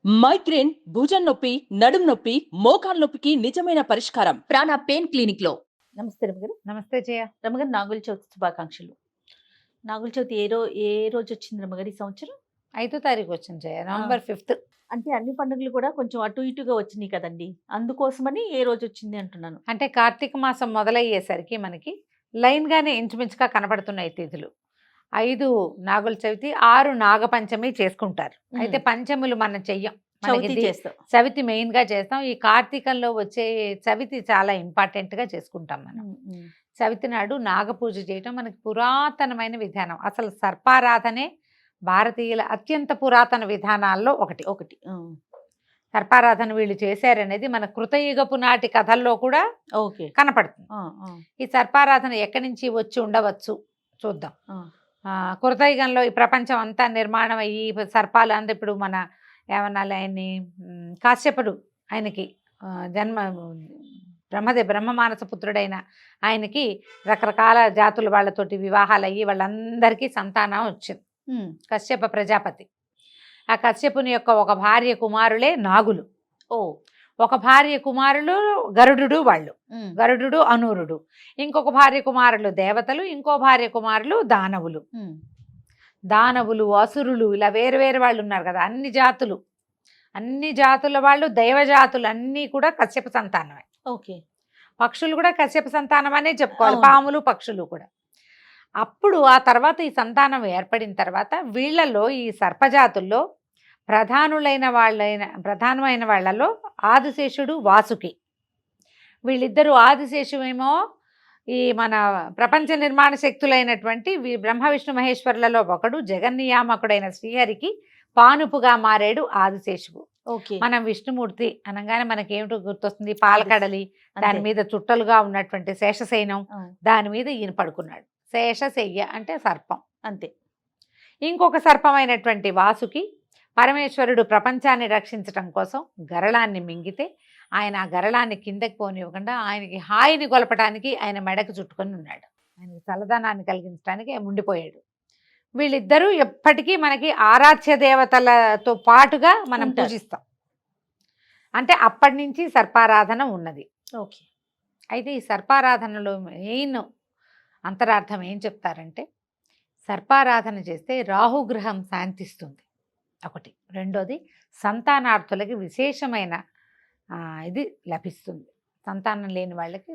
Migraine, భుజం నొప్పి, నడుం నొప్పి, మోకాలు నొప్పికి నిజమైన పరిష్కారం ప్రాణ పెయిన్ క్లినిక్ లో. నమస్తే రమగారు. నమస్తే జయ. రమగారు, నాగుల చవితి శుభాకాంక్షలు. నాగుల చవితి ఏ రోజు వచ్చింది రమగారు ఈ సంవత్సరం? 5వ తారీఖు వచ్చింది జయ, నవంబర్ 5th. అంటే అన్ని పండుగలు కూడా కొంచెం అటు ఇటుగా వచ్చినాయి కదండి, అందుకోసమని ఏ రోజు వచ్చింది అంటున్నాను. అంటే కార్తీక మాసం మొదలయ్యేసరికి మనకి లైన్గానే ఇంచుమించుగా కనపడుతున్నాయి తిథులు. 5 నాగుల చవితి, 6 నాగపంచమి చేసుకుంటారు. అయితే పంచములు మనం చెయ్యం, చవితి మెయిన్ గా చేస్తాం. ఈ కార్తీకంలో వచ్చే చవితి చాలా ఇంపార్టెంట్ గా చేసుకుంటాం మనం. చవితి నాడు నాగపూజ చేయటం మనకి పురాతనమైన విధానం. అసలు సర్పారాధనే భారతీయుల అత్యంత పురాతన విధానాల్లో ఒకటి. సర్పారాధన వీళ్ళు చేశారనేది మన కృతయుగపు నాటి కథల్లో కూడా కనపడుతుంది. ఈ సర్పారాధన ఎక్కడి నుంచి వచ్చి ఉండవచ్చు చూద్దాం. కృతయుగంలో ఈ ప్రపంచం అంతా నిర్మాణం అయ్యి సర్పాలు అంతా ఇప్పుడు మన ఏమన్నాలి, ఆయన్ని కాశ్యపుడు, ఆయనకి బ్రహ్మమానస పుత్రుడైన ఆయనకి రకరకాల జాతుల వాళ్ళతోటి వివాహాలు అయ్యి వాళ్ళందరికీ సంతానం వచ్చింది. కశ్యప ప్రజాపతి. ఆ కశ్యపుని యొక్క ఒక భార్య కుమారులే నాగులు. ఒక భార్య కుమారులు గరుడు, వాళ్ళు గరుడు అనూరుడు. ఇంకొక భార్య కుమారులు దేవతలు, ఇంకో భార్య కుమారులు దానవులు. దానవులు, అసురులు, ఇలా వేరు వేరు వాళ్ళు ఉన్నారు కదా. అన్ని జాతుల వాళ్ళు, దైవజాతులు అన్నీ కూడా కశ్యప సంతానమే. పక్షులు కూడా కశ్యప సంతానం అనే చెప్పుకోవాలి, పాములు పక్షులు కూడా. అప్పుడు ఆ తర్వాత ఈ సంతానం ఏర్పడిన తర్వాత వీళ్ళలో, ఈ సర్పజాతుల్లో ప్రధానమైన వాళ్ళలో ఆదిశేషుడు, వాసుకి. వీళ్ళిద్దరూ, ఆదిశేషువేమో ఈ మన ప్రపంచ నిర్మాణ శక్తులైనటువంటి బ్రహ్మ విష్ణు మహేశ్వరులలో ఒకడు, జగన్నియామకుడైన శ్రీహరికి పానుపుగా మారాడు ఆదిశేషువు. మనం విష్ణుమూర్తి అనగానే మనకి ఏమిటో గుర్తొస్తుంది? పాలకడలి, దాని మీద చుట్టలుగా ఉన్నటువంటి శేషశయనం, దాని మీద ఈయన పడుకున్నాడు. శేషశయ్య అంటే సర్పం, అంతే. ఇంకొక సర్పమైనటువంటి వాసుకి పరమేశ్వరుడు ప్రపంచాన్ని రక్షించటం కోసం గరళాన్ని మింగితే ఆయన ఆ గరళాన్ని కిందకి పోనివ్వకుండా ఆయనకి హాయిని గొలపటానికి ఆయన మెడకు చుట్టుకొని ఉన్నాడు. ఆయనకి చల్లదనాన్ని కలిగించడానికి ఉండిపోయాడు. వీళ్ళిద్దరూ ఎప్పటికీ మనకి ఆరాధ్య దేవతలతో పాటుగా మనం పూజిస్తాం. అంటే అప్పటి నుంచి సర్పారాధన ఉన్నది. అయితే ఈ సర్పారాధనలో మెయిన్ అంతరార్థం ఏం చెప్తారంటే, సర్పారాధన చేస్తే రాహుగ్రహం శాంతిస్తుంది ఒకటి. రెండోది, సంతానార్థులకి విశేషమైన ఇది లభిస్తుంది. సంతానం లేని వాళ్ళకి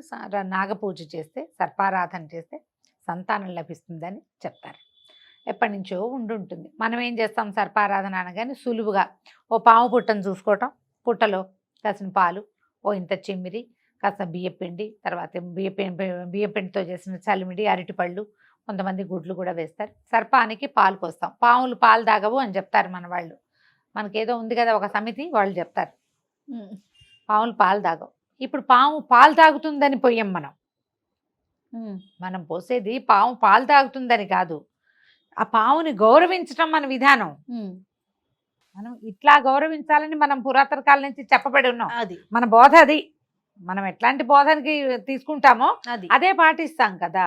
నాగపూజ చేస్తే, సర్పారాధన చేస్తే సంతానం లభిస్తుందని చెప్తారు. ఎప్పటి నుంచో ఉండుంటుంది. మనం ఏం చేస్తాం, సర్పారాధన అనగానే సులువుగా ఓ పాము పుట్టను చూసుకోవటం, పుట్టలో కాసిన పాలు, ఓ ఇంత చెమ్మిరి, కాస్త బియ్యపిండి, తర్వాత బియ్యపిండితో చేసిన చలిమిడి, అరటిపళ్ళు, కొంతమంది గుడ్లు కూడా వేస్తారు. సర్పానికి పాలు పోస్తాం. పాములు పాలు తాగవు అని చెప్తారు మన వాళ్ళు. మనకేదో ఉంది కదా ఒక సమితి, వాళ్ళు చెప్తారు పాములు పాలు తాగవు. ఇప్పుడు పాము పాలు తాగుతుందని పోయాం మనం పోసేది పాము పాలు తాగుతుందని కాదు, ఆ పాముని గౌరవించటం మన విధానం. మనం ఇట్లా గౌరవించాలని మనం పురాతన కాలం నుంచి చెప్పబడి ఉన్నాం. అది మన బోధ. అది మనం ఎట్లాంటి బోధనకి తీసుకుంటామో అదే పాటిస్తాం కదా.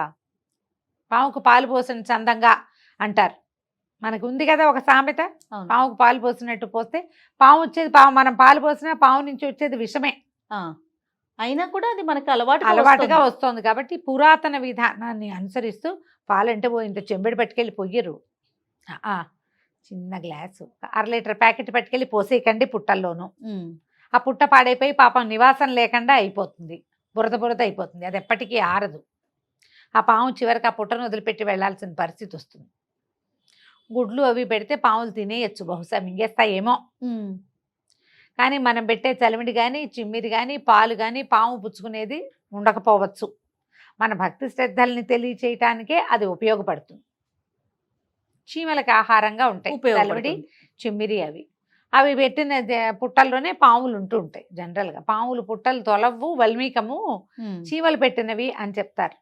పాముకు పాలు పోసిన చందంగా అంటారు. మనకు ఉంది కదా ఒక సామెత, పాముకు పాలు పోసినట్టు పోస్తే పాము వచ్చేది, మనం పాలు పోసినా పాము నుంచి వచ్చేది విషమే. అయినా కూడా అది మనకు అలవాటుగా వస్తుంది. కాబట్టి పురాతన విధానాన్ని అనుసరిస్తూ పాలంటే ఇంత చెంబెడు పట్టుకెళ్ళి పొయ్యరు. చిన్న గ్లాసు 1/2 లీటర్ ప్యాకెట్ పట్టుకెళ్ళి పోసేయకండి పుట్టల్లోనూ. ఆ పుట్ట పాడైపోయి పాపం నివాసం లేకుండా అయిపోతుంది, బురద అయిపోతుంది. అది ఎప్పటికీ ఆరదు. ఆ పాము చివరికి ఆ పుట్టను వదిలిపెట్టి వెళ్లాల్సిన పరిస్థితి వస్తుంది. గుడ్లు అవి పెడితే పాములు తినేయచ్చు, బహుశా మింగేస్తాయేమో. కానీ మనం పెట్టే చలిమిడి కానీ, చిమ్మిరి కానీ, పాలు కానీ పాము పుచ్చుకునేది ఉండకపోవచ్చు. మన భక్తి శ్రద్ధల్ని తెలియచేయటానికే అది ఉపయోగపడుతుంది. చీమలకి ఆహారంగా ఉంటాయి చలిమిడి, చిమ్మిరి. అవి పెట్టిన పుట్టల్లోనే పాములు ఉంటూ ఉంటాయి. జనరల్గా పాములు పుట్టలు తొలవ్వు, వల్మీకము చీమలు పెట్టినవి అని చెప్తారు.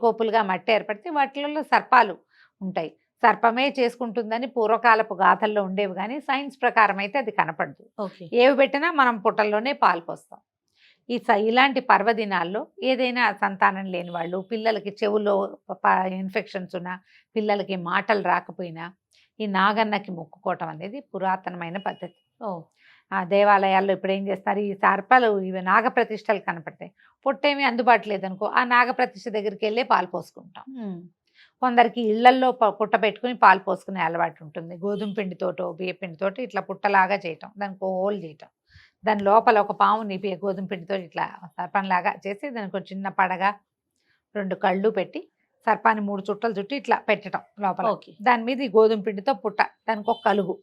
కోపులుగా మట్టి ఏర్పడితే వాటిల్లో సర్పాలు ఉంటాయి. సర్పమే చేసుకుంటుందని పూర్వకాలపు గాథల్లో ఉండేవి, కానీ సైన్స్ ప్రకారం అయితే అది కనపడదు. ఏవి పెట్టినా మనం పుట్టల్లోనే పాలు పోస్తాం. ఇలాంటి పర్వదినాల్లో ఏదైనా సంతానం లేని వాళ్ళు, పిల్లలకి చెవుల్లో ఇన్ఫెక్షన్స్ ఉన్నా, పిల్లలకి మాటలు రాకపోయినా ఈ నాగన్నకి మొక్కుకోవటం అనేది పురాతనమైన పద్ధతి. ఓ ఆ దేవాలయాల్లో ఇప్పుడు ఏం చేస్తారు, ఈ సర్పాలు ఇవి నాగప్రతిష్టలు కనపడతాయి, పుట్టేమి అందుబాటు లేదనుకో ఆ నాగప్రతిష్ఠ దగ్గరికి వెళ్ళి పాలు పోసుకుంటాం. కొందరికి ఇళ్లల్లో పుట్ట పెట్టుకుని పాలు పోసుకునే అలవాటు ఉంటుంది. గోధుమ పిండితోటో బియ్య పిండితోటి ఇట్లా పుట్టలాగా చేయటం, దానికి హోల్ చేయటం, దాని లోపల ఒక పాము నిపి గోధుమ పిండితో ఇట్లా సర్పంలాగా చేసి దానికి ఒక చిన్న పడగ 2 కళ్ళు పెట్టి సర్పాన్ని 3 చుట్టలు చుట్టి ఇట్లా పెట్టడం లోపల. దాని మీద ఈ గోధుమ పిండితో పుట్ట, దానికి ఒక కలుగు.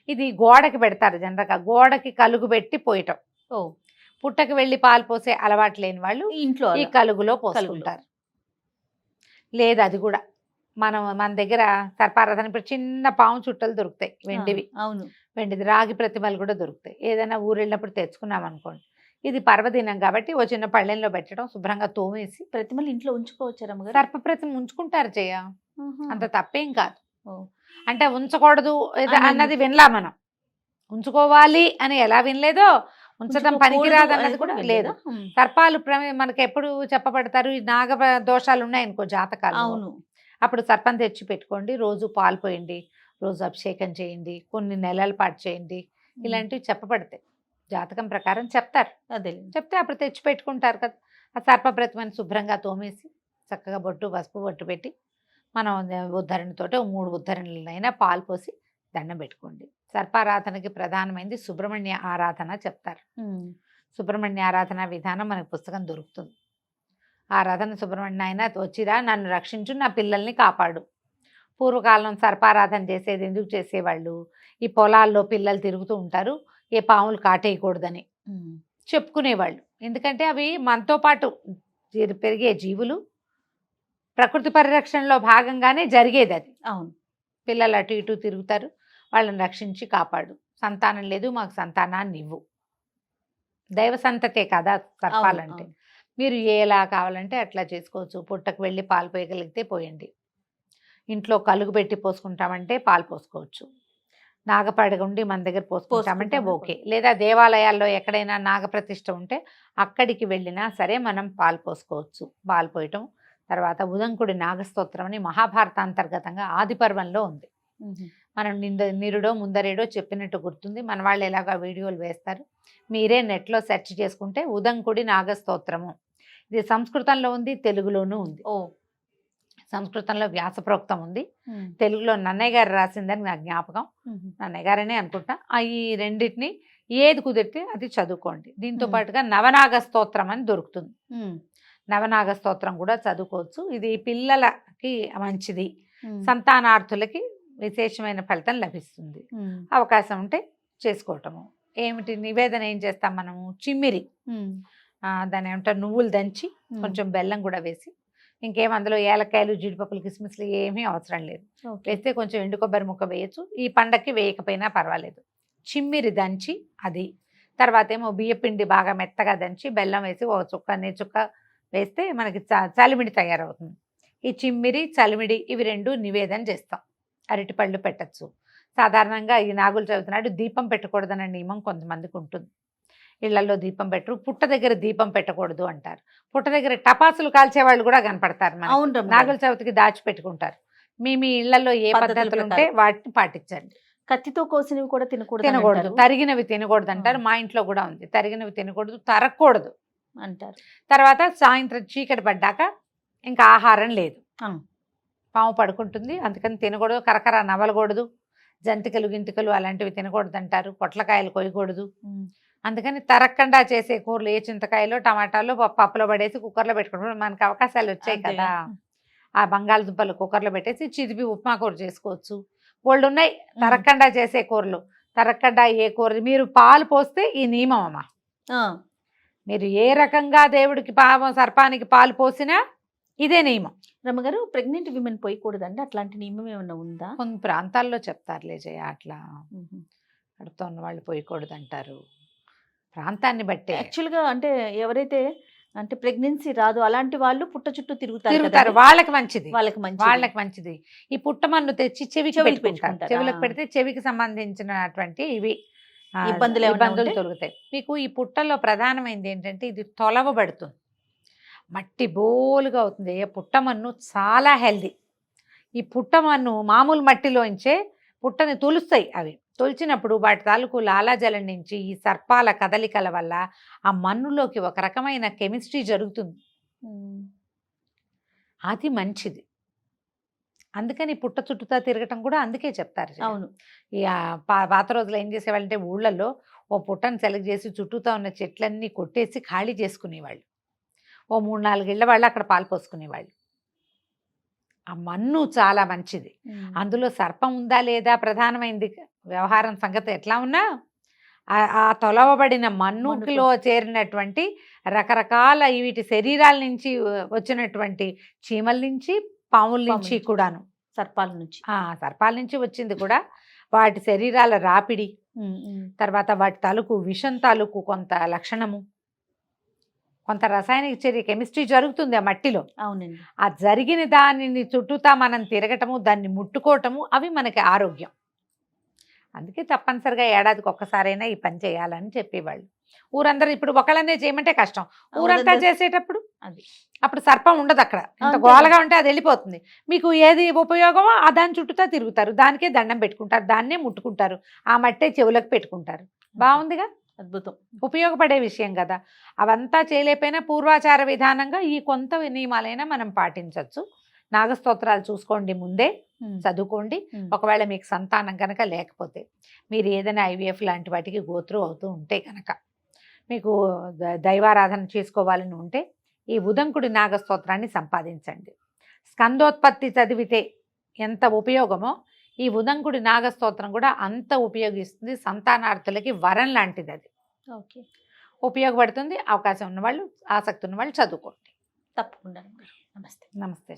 ఇది గోడకి పెడతారు జనరల్గా, గోడకి కలుగు పెట్టి పోయటం. పుట్టకి వెళ్ళి పాలు పోసే అలవాటు లేని వాళ్ళు ఇంట్లో ఈ కలుగులో పోసుకుంటారు. లేదు అది కూడా మన దగ్గర సర్పారాధన ఇప్పుడు చిన్న పాము చుట్టలు దొరుకుతాయి, వెండివి. అవును, వెండిది రాగి ప్రతిమలు కూడా దొరుకుతాయి. ఏదైనా ఊరు వెళ్ళినప్పుడు తెచ్చుకున్నాం అనుకోండి, ఇది పర్వదినం కాబట్టి ఓ చిన్న పళ్ళెంలో పెట్టడం, శుభ్రంగా తోమేసి. ప్రతిమలు ఇంట్లో ఉంచుకోవచ్చారు? సర్ప ప్రతిమ ఉంచుకుంటారు జయ, అంత తప్పేం కాదు. అంటే ఉంచకూడదు అన్నది వినలా మనం, ఉంచుకోవాలి అని ఎలా వినలేదో ఉంచడం పనికిరాదు అన్నది కూడా లేదు. సర్పాలు మనకి ఎప్పుడు చెప్పబడతారు, ఈ నాగ దోషాలు ఉన్నాయనుకో జాతకాలు, అవును, అప్పుడు సర్పం తెచ్చి పెట్టుకోండి, రోజు పాలు పోయండి, రోజు అభిషేకం చేయండి, కొన్ని నెలల పాటు చేయండి, ఇలాంటివి చెప్పబడతాయి. జాతకం ప్రకారం చెప్తారు. అదే చెప్తే అప్పుడు తెచ్చి పెట్టుకుంటారు కదా. ఆ సర్ప ప్రతిమని శుభ్రంగా తోమేసి చక్కగా పసుపు బొట్టు పెట్టి మనం ఉద్ధరణతోటి 3 ఉద్ధరణలైనా పాలు పోసి దండం పెట్టుకోండి. సర్పారాధనకి ప్రధానమైనది సుబ్రహ్మణ్య ఆరాధన చెప్తారు. సుబ్రహ్మణ్య ఆరాధన విధానం మనకు పుస్తకం దొరుకుతుంది. ఆరాధన సుబ్రహ్మణ్య అయినా వచ్చిరా, నన్ను రక్షించు, నా పిల్లల్ని కాపాడు. పూర్వకాలం సర్పారాధన చేసేది ఎందుకు చేసేవాళ్ళు, ఈ పొలాల్లో పిల్లలు తిరుగుతూ ఉంటారు, ఏ పాములు కాటేయకూడదని చెప్పుకునేవాళ్ళు. ఎందుకంటే అవి మనతో పాటు పెరిగే జీవులు, ప్రకృతి పరిరక్షణలో భాగంగానే జరిగేది అది. అవును, పిల్లలు అటు ఇటు తిరుగుతారు, వాళ్ళని రక్షించి కాపాడు. సంతానం లేదు, మాకు సంతానాన్ని ఇవ్వు. దైవ సంతతే కదా సర్పాలంటే. మీరు ఎలా కావాలంటే అట్లా చేసుకోవచ్చు. పుట్టకు వెళ్ళి పాలు పోయగలిగితే పోయండి, ఇంట్లో కలుగు పెట్టి పోసుకుంటామంటే పాలు పోసుకోవచ్చు, నాగపడగ ఉండి మన దగ్గర పోసుకుంటామంటే ఓకే. లేదా దేవాలయాల్లో ఎక్కడైనా నాగప్రతిష్ఠ ఉంటే అక్కడికి వెళ్ళినా సరే మనం పాలు పోసుకోవచ్చు. పాలు పోయటం తర్వాత ఉదంకుడి నాగస్తోత్రం అని మహాభారతాంతర్గతంగా ఆదిపర్వంలో ఉంది. మనం నిరుడో ముందరేడో చెప్పినట్టు గుర్తుంది. మన వాళ్ళు ఎలాగా వీడియోలు వేస్తారు, మీరే నెట్లో సెర్చ్ చేసుకుంటే ఉదంకుడి నాగస్తోత్రము. ఇది సంస్కృతంలో ఉంది, తెలుగులోనూ ఉంది. సంస్కృతంలో వ్యాసప్రోక్తం ఉంది, తెలుగులో నన్నయ్య గారు రాసిందని నా జ్ఞాపకం, నన్నయ్య గారనే అనుకుంటా. ఈ రెండింటిని ఏది కుదిరితే అది చదువుకోండి. దీంతో పాటుగా నవనాగ స్తోత్రం అని దొరుకుతుంది, నవనాగ స్తోత్రం కూడా చదువుకోవచ్చు. ఇది పిల్లలకి మంచిది, సంతానార్థులకి విశేషమైన ఫలితం లభిస్తుంది. అవకాశం ఉంటే చేసుకోవటము. ఏమిటి నివేదన ఏం చేస్తాం మనము, చిమ్మిరి, దాని ఏమంటారు, నువ్వులు దంచి కొంచెం బెల్లం కూడా వేసి, ఇంకేం అందులో ఏలకాయలు జీడిపప్పులు కిస్మిస్లు ఏమీ అవసరం లేదు. వేస్తే కొంచెం ఎండు కొబ్బరి ముక్క వేయచ్చు, ఈ పండక్కి వేయకపోయినా పర్వాలేదు. చిమ్మిరి దంచి అది, తర్వాత ఏమో బియ్యపిండి బాగా మెత్తగా దంచి బెల్లం వేసి ఒక చుక్క చుక్క వేస్తే మనకి చలిమిడి తయారవుతుంది. ఈ చిమ్మిరి చలిమిడి ఇవి 2 నివేదన చేస్తాం. అరటిపళ్ళు పెట్టచ్చు. సాధారణంగా ఈ నాగుల చవితి నాడు దీపం పెట్టకూడదన్న నియమం కొంతమందికి ఉంటుంది. ఇళ్లలో దీపం పెట్టరు, పుట్ట దగ్గర దీపం పెట్టకూడదు అంటారు. పుట్ట దగ్గర టపాసులు కాల్చేవాళ్ళు కూడా కనపడతారు. నాగుల చవితికి దాచిపెట్టుకుంటారు. మీ ఇళ్లలో ఏ పద్ధతులు ఉంటే వాటిని పాటించండి. కత్తితో కోసినవి కూడా తినకూడదు, తరిగినవి తినకూడదు అంటారు. మా ఇంట్లో కూడా ఉంది, తరిగినవి తినకూడదు, తరగకూడదు అంటారు. తర్వాత సాయంత్రం చీకటి పడ్డాక ఇంకా ఆహారం లేదు, పాము పడుకుంటుంది, అందుకని తినకూడదు. కరకర నవలకూడదు, జంతికలు గింటికలు అలాంటివి తినకూడదు అంటారు. పొట్లకాయలు కొయ్యకూడదు. అందుకని తరక్కండా చేసే కూరలు, ఏ చింతకాయలు టమాటాలు పప్పులో పడేసి కుక్కర్లో పెట్టుకుంటాం. మనకు అవకాశాలు వచ్చాయి కదా, ఆ బంగాళదుంపలు కుక్కర్లో పెట్టేసి చిదిపి ఉప్మా కూర చేసుకోవచ్చు. వాళ్ళు ఉన్నాయి తరక్కండా చేసే కూరలు. తరక్కండా ఏ కూర, మీరు పాలు పోస్తే ఈ నియమం అమ్మా, మీరు ఏ రకంగా దేవుడికి సర్పానికి పాలు పోసినా ఇదే నియమం. రమ్మగారు, ప్రెగ్నెంట్ విమెన్ పోయకూడదండి, అట్లాంటి నియమం ఏమన్నా ఉందా? కొన్ని ప్రాంతాల్లో చెప్తారులే జయ, అట్లా కడుపుతో ఉన్న వాళ్ళు పోయకూడదు అంటారు, ప్రాంతాన్ని బట్టి. యాక్చువల్గా అంటే ఎవరైతే అంటే ప్రెగ్నెన్సీ రాదు అలాంటి వాళ్ళు పుట్ట చుట్టూ తిరుగుతారు, వాళ్ళకి మంచిది, వాళ్ళకి మంచిది. ఈ పుట్టమన్ను తెచ్చి చెవికి పెట్టుకుంటారు, చెవిలోకి పెడితే చెవికి సంబంధించినటువంటి ఇవి ఇబ్బందులు తొలుగుతాయి. మీకు ఈ పుట్టలో ప్రధానమైనది ఏంటంటే ఇది తొలవబడుతుంది, మట్టి బోలుగా అవుతుంది. పుట్టమన్ను చాలా హెల్దీ. ఈ పుట్టమన్ను మామూలు మట్టిలోంచే పుట్టని తొలుస్తాయి, అవి తొలిచినప్పుడు వాటి తాలూకు లాలాజలం నుంచి ఈ సర్పాల కదలికల వల్ల ఆ మన్నులోకి ఒక రకమైన కెమిస్ట్రీ జరుగుతుంది. అది మంచిది. అందుకని పుట్ట చుట్టూతా తిరగటం కూడా అందుకే చెప్తారు. అవును. ఈ పాత రోజులు ఏం చేసేవాళ్ళంటే ఊళ్ళల్లో ఓ పుట్టను సెలెక్ట్ చేసి చుట్టూతా ఉన్న చెట్లన్నీ కొట్టేసి ఖాళీ చేసుకునేవాళ్ళు. ఓ 3-4 ఇళ్ల వాళ్ళు అక్కడ పాలు పోసుకునేవాళ్ళు. ఆ మన్ను చాలా మంచిది. అందులో సర్పం ఉందా లేదా ప్రధానమైంది వ్యవహారం సంగతి ఎట్లా ఉన్నా ఆ తొలవబడిన మన్నుకిలో చేరినటువంటి రకరకాల వీటి శరీరాల నుంచి వచ్చినటువంటి చీమల నుంచి, పాముల నుంచి కూడాను, సర్పాల నుంచి వచ్చింది కూడా, వాటి శరీరాల రాపిడి, తర్వాత వాటి తాలూకు విషం తాలూకు కొంత లక్షణము, కొంత రసాయనిక చర్య కెమిస్ట్రీ జరుగుతుంది ఆ మట్టిలో. అవునండి. ఆ జరిగిన దానిని చుట్టూతా మనం తిరగటము, దాన్ని ముట్టుకోవటము, అవి మనకి ఆరోగ్యం. అందుకే తప్పనిసరిగా ఏడాదికి ఒక్కసారైనా ఈ పని చేయాలని చెప్పేవాళ్ళు. ఊరందరూ ఇప్పుడు ఒకళ్ళనే చేయమంటే కష్టం, ఊరంతా చేసేటప్పుడు అప్పుడు సర్పం ఉండదు అక్కడ. ఇంత గోలగా ఉంటే అది వెళ్ళిపోతుంది. మీకు ఏది ఉపయోగమో ఆ దాని చుట్టూతా తిరుగుతారు, దానికే దండం పెట్టుకుంటారు, దాన్నే ముట్టుకుంటారు, ఆ మట్టే చెవులకు పెట్టుకుంటారు. బాగుందిగా, అద్భుతం, ఉపయోగపడే విషయం కదా. అవంతా చేయలేకపోయినా పూర్వాచార విధానంగా ఈ కొంత నియమాలైనా మనం పాటించవచ్చు. నాగస్తోత్రాలు చూసుకోండి, ముందే చదువుకోండి. ఒకవేళ మీకు సంతానం కనుక లేకపోతే, మీరు ఏదైనా IVF లాంటి వాటికి గోత్రు అవుతూ ఉంటే కనుక, మీకు దైవారాధన చేసుకోవాలని ఉంటే ఈ ఉదంకుడి నాగస్తోత్రాన్ని సంపాదించండి. స్కందోత్పత్తి చదివితే ఎంత ఉపయోగమో ఈ ఉదంకుడి నాగస్తోత్రం కూడా అంత ఉపయోగిస్తుంది. సంతానార్థులకి వరం లాంటిది అది. ఓకే, ఉపయోగపడుతుంది. అవకాశం ఉన్నవాళ్ళు, ఆసక్తి ఉన్నవాళ్ళు చదువుకోండి. తప్పకుండా. నమస్తే. నమస్తే.